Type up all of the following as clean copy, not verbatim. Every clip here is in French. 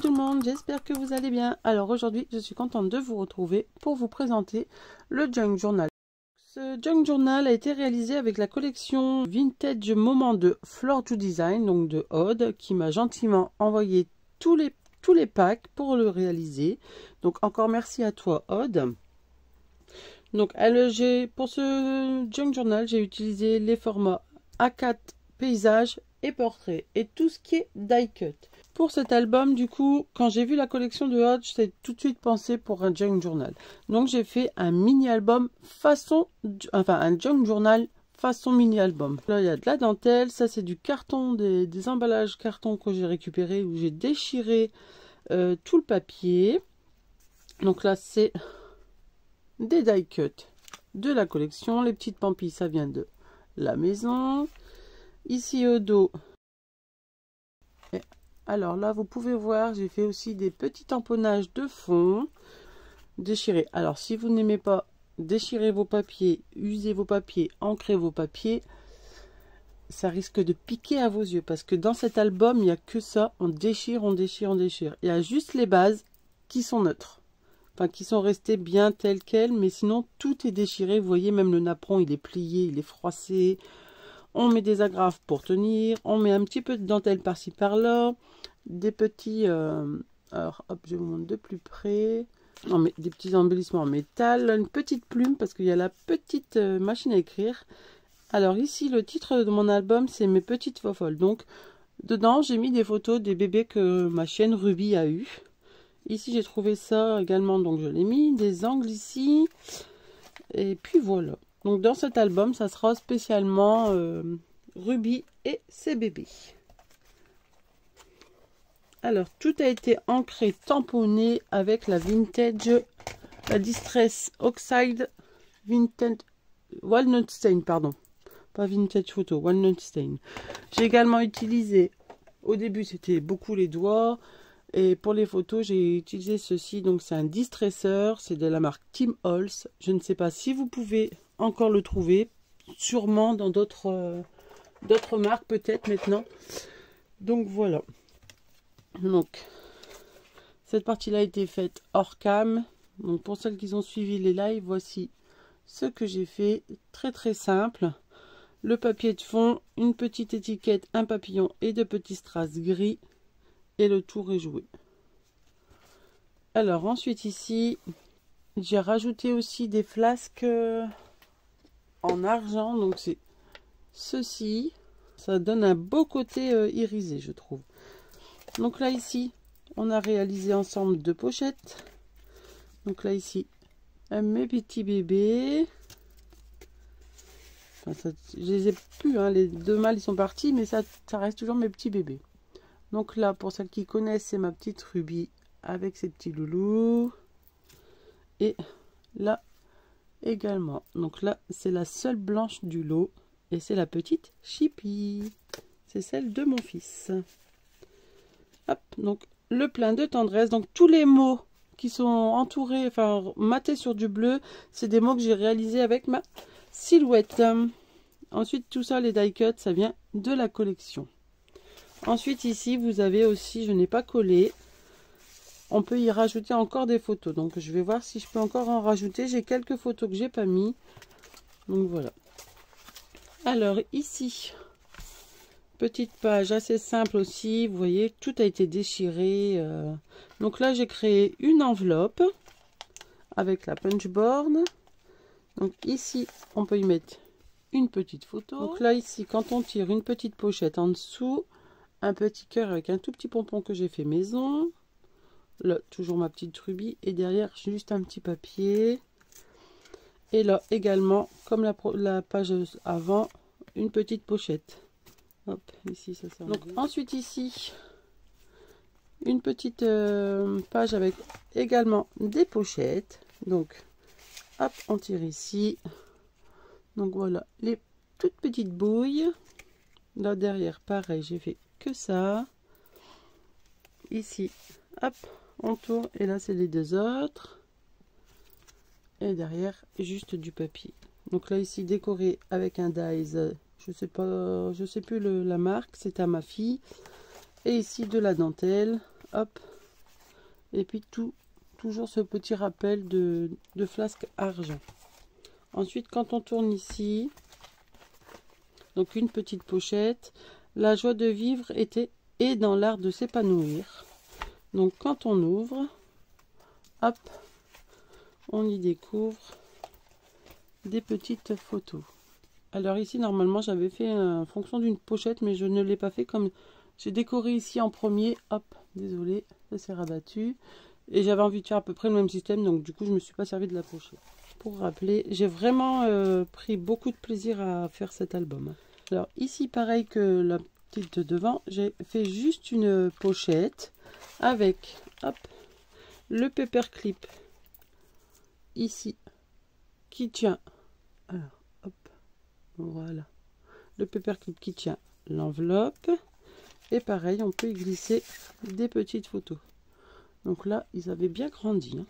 tout le monde, j'espère que vous allez bien. Alors aujourd'hui, je suis contente de vous retrouver pour vous présenter le Junk Journal. Ce Junk Journal a été réalisé avec la collection Vintage Moment de Flore to Design, donc de Aude, qui m'a gentiment envoyé tous les packs pour le réaliser. Donc encore merci à toi Aude. Donc pour ce Junk Journal, j'ai utilisé les formats A4 paysage et portrait et tout ce qui est die cut. Pour cet album, du coup, quand j'ai vu la collection de Aude, j'ai tout de suite pensé pour un Junk Journal. Donc j'ai fait un mini album un Junk Journal façon mini album. Là il y a de la dentelle, ça c'est du carton, des emballages carton que j'ai récupéré où j'ai déchiré tout le papier. Donc là c'est des die cut de la collection. Les petites pampilles, ça vient de la maison. Ici au dos, et alors là vous pouvez voir, j'ai fait aussi des petits tamponnages de fond déchirés. Alors si vous n'aimez pas déchirer vos papiers, user vos papiers, ancrer vos papiers, ça risque de piquer à vos yeux parce que dans cet album il n'y a que ça, on déchire, on déchire, on déchire. Il y a juste les bases qui sont neutres, enfin qui sont restées bien telles quelles, mais sinon tout est déchiré. Vous voyez, même le napperon il est plié, il est froissé. On met des agrafes pour tenir, on met un petit peu de dentelle par-ci par-là, des petits, alors hop, je vous montre de plus près, on met des petits embellissements en métal, une petite plume parce qu'il y a la petite machine à écrire. Alors ici, le titre de mon album, c'est Mes petites fofolles. Donc, dedans, j'ai mis des photos des bébés que ma chienne Ruby a eu. Ici, j'ai trouvé ça également, donc je l'ai mis, des angles ici, et puis voilà. Donc dans cet album, ça sera spécialement Ruby et ses bébés. Alors tout a été ancré, tamponné avec la Distress Oxide Vintage Walnut Stain, pardon. Pas Vintage Photo, Walnut Stain. J'ai également utilisé, au début c'était beaucoup les doigts. Et pour les photos, j'ai utilisé ceci. Donc c'est un distresseur, c'est de la marque Tim Holtz. Je ne sais pas si vous pouvez encore le trouver, sûrement dans d'autres marques peut-être maintenant. Donc voilà. Donc cette partie-là a été faite hors cam. Donc pour celles qui ont suivi les lives, voici ce que j'ai fait. Très très simple. Le papier de fond, une petite étiquette, un papillon et de petits strass gris. Et le tour est joué. Alors ensuite ici, j'ai rajouté aussi des flasques en argent. Donc c'est ceci. Ça donne un beau côté irisé, je trouve. Donc là ici, on a réalisé ensemble deux pochettes. Donc là ici, mes petits bébés. Enfin, ça, je les ai plus, hein, les deux mâles ils sont partis, mais ça reste toujours mes petits bébés. Donc là, pour celles qui connaissent, c'est ma petite Ruby avec ses petits loulous. Et là également. Donc là, c'est la seule blanche du lot. Et c'est la petite Chippy. C'est celle de mon fils. Hop, donc le plein de tendresse. Donc tous les mots qui sont entourés, enfin matés sur du bleu, c'est des mots que j'ai réalisés avec ma silhouette. Ensuite, tout ça, les die cuts, ça vient de la collection. Ensuite ici vous avez aussi, je n'ai pas collé, on peut y rajouter encore des photos. Donc je vais voir si je peux encore en rajouter. J'ai quelques photos que j'ai pas mis. Donc voilà. Alors ici, petite page assez simple aussi. Vous voyez, tout a été déchiré. Donc là j'ai créé une enveloppe avec la punchboard. Donc ici on peut y mettre une petite photo. Donc là ici, quand on tire, une petite pochette en dessous. Un petit cœur avec un tout petit pompon que j'ai fait maison. Là, toujours ma petite Ruby. Et derrière, juste un petit papier. Et là, également, comme la page avant, une petite pochette. Hop, ici, ça sert. Donc, ensuite, ici, une petite page avec également des pochettes. Donc, hop, on tire ici. Donc, voilà, les toutes petites bouilles. Là, derrière, pareil, j'ai fait que ça. Ici, hop, on tourne et là c'est les deux autres. Et derrière juste du papier. Donc là ici décoré avec un dies, je sais plus la marque, c'est à ma fille. Et ici de la dentelle, hop, Et puis toujours ce petit rappel de flasque argent. Ensuite, quand on tourne ici, donc une petite pochette, la joie de vivre est dans l'art de s'épanouir. Donc quand on ouvre, hop, on y découvre des petites photos. Alors ici, normalement, j'avais fait en fonction d'une pochette, mais je ne l'ai pas fait comme j'ai décoré ici en premier. Hop, désolé, ça s'est rabattu. Et j'avais envie de faire à peu près le même système, donc du coup, je ne me suis pas servi de la pochette. Pour rappeler, j'ai vraiment pris beaucoup de plaisir à faire cet album. Alors ici, pareil que la petite de devant, j'ai fait juste une pochette avec, hop, le paperclip ici qui tient. Alors, hop, voilà, le paperclip qui tient l'enveloppe. Et pareil, on peut y glisser des petites photos. Donc là, ils avaient bien grandi, hein.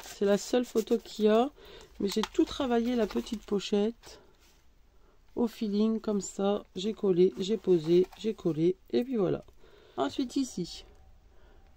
C'est la seule photo qu'il y a, mais j'ai tout travaillé la petite pochette au feeling comme ça. J'ai collé, j'ai posé, j'ai collé, et puis voilà. Ensuite ici,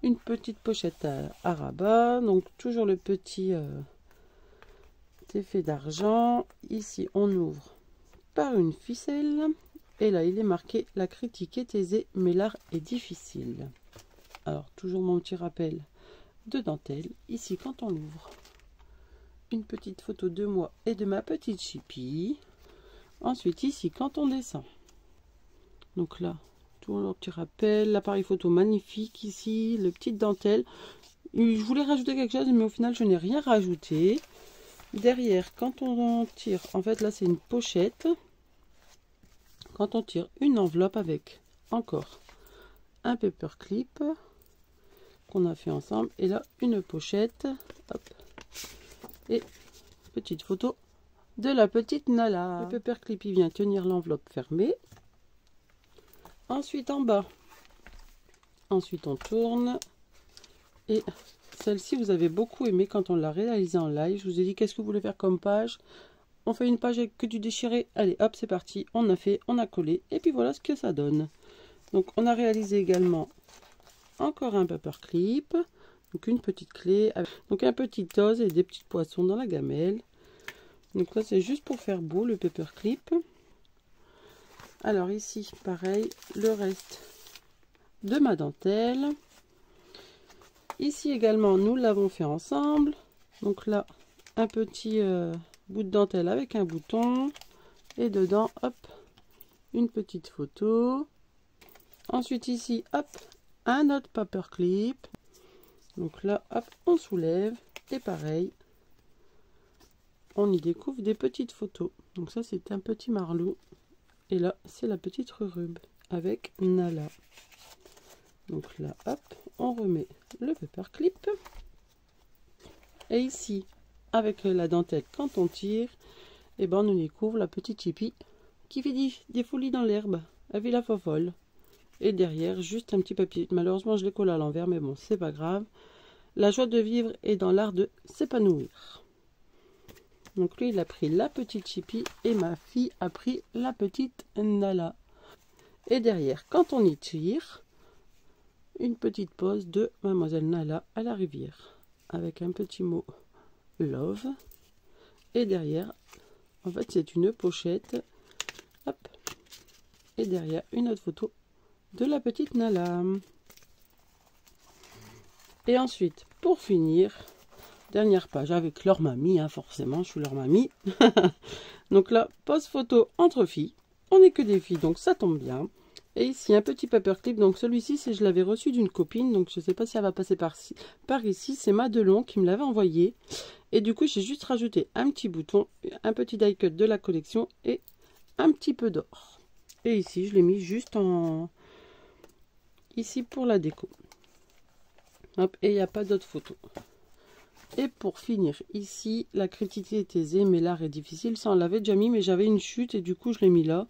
une petite pochette à rabat, donc toujours le petit effet d'argent. Ici, on ouvre par une ficelle, et là, il est marqué « La critique est aisée, mais l'art est difficile ». Alors, toujours mon petit rappel de dentelle. Ici, quand on l'ouvre, une petite photo de moi et de ma petite chipie. Ensuite, ici, quand on descend, donc là, tout le petit rappel, l'appareil photo magnifique ici, le petit dentelle. Je voulais rajouter quelque chose, mais au final, je n'ai rien rajouté. Derrière, quand on tire, en fait, là, c'est une pochette. Quand on tire une enveloppe avec encore un paperclip qu'on a fait ensemble, et là, une pochette, hop, et petite photo de la petite Nala. Le paperclip, il vient tenir l'enveloppe fermée. Ensuite en bas, ensuite on tourne, et celle-ci vous avez beaucoup aimé quand on l'a réalisée en live. Je vous ai dit qu'est-ce que vous voulez faire comme page. On fait une page avec que du déchiré. Allez hop, c'est parti, on a fait, on a collé, et puis voilà ce que ça donne. Donc on a réalisé également encore un paperclip, donc une petite clé, donc un petit os et des petits poissons dans la gamelle. Donc là c'est juste pour faire beau le paperclip. Alors ici, pareil, le reste de ma dentelle. Ici également, nous l'avons fait ensemble. Donc là, un petit bout de dentelle avec un bouton. Et dedans, hop, une petite photo. Ensuite ici, hop, un autre paperclip. Donc là, hop, on soulève. Et pareil, on y découvre des petites photos. Donc ça, c'est un petit marlot. Et là, c'est la petite rurube avec Nala. Donc là, hop, on remet le paperclip. Et ici, avec la dentelle, quand on tire, et ben on découvre la petite chipie qui fait des folies dans l'herbe. Elle fait la fofolle. Et derrière, juste un petit papier. Malheureusement, je l'ai collé à l'envers, mais bon, c'est pas grave. La joie de vivre est dans l'art de s'épanouir. Donc lui, il a pris la petite chipie et ma fille a pris la petite Nala. Et derrière, quand on y tire, une petite pose de Mademoiselle Nala à la rivière. Avec un petit mot Love. Et derrière, en fait, c'est une pochette. Hop. Et derrière, une autre photo de la petite Nala. Et ensuite, pour finir, dernière page avec leur mamie, hein, forcément, je suis leur mamie. Donc là, pose photo entre filles. On n'est que des filles, donc ça tombe bien. Et ici, un petit paperclip. Donc celui-ci, je l'avais reçu d'une copine. Donc je ne sais pas si elle va passer par ici. C'est Madelon qui me l'avait envoyé. Et du coup, j'ai juste rajouté un petit bouton, un petit die cut de la collection et un petit peu d'or. Et ici, je l'ai mis juste en... ici pour la déco. Hop, et il n'y a pas d'autres photos. Et pour finir, ici, la critique est aisée, mais l'art est difficile. Ça, on l'avait déjà mis, mais j'avais une chute et du coup, je l'ai mis là.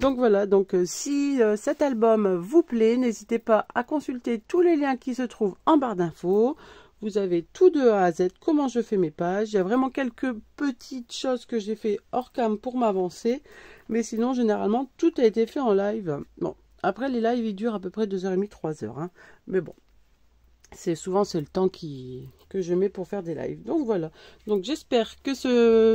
Donc voilà, donc si cet album vous plaît, n'hésitez pas à consulter tous les liens qui se trouvent en barre d'infos. Vous avez tout de A à Z, comment je fais mes pages. Il y a vraiment quelques petites choses que j'ai fait hors cam pour m'avancer. Mais sinon, généralement, tout a été fait en live. Bon, après, les lives, ils durent à peu près 2h30, 3h. Hein. Mais bon. C'est souvent le temps que je mets pour faire des lives. Donc voilà. Donc j'espère que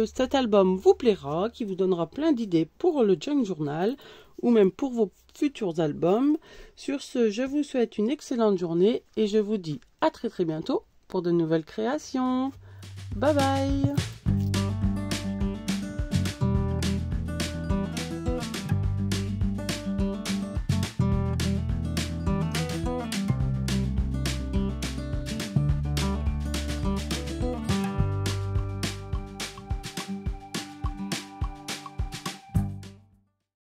cet album vous plaira, qui vous donnera plein d'idées pour le junk journal ou même pour vos futurs albums. Sur ce, je vous souhaite une excellente journée et je vous dis à très bientôt pour de nouvelles créations. Bye bye!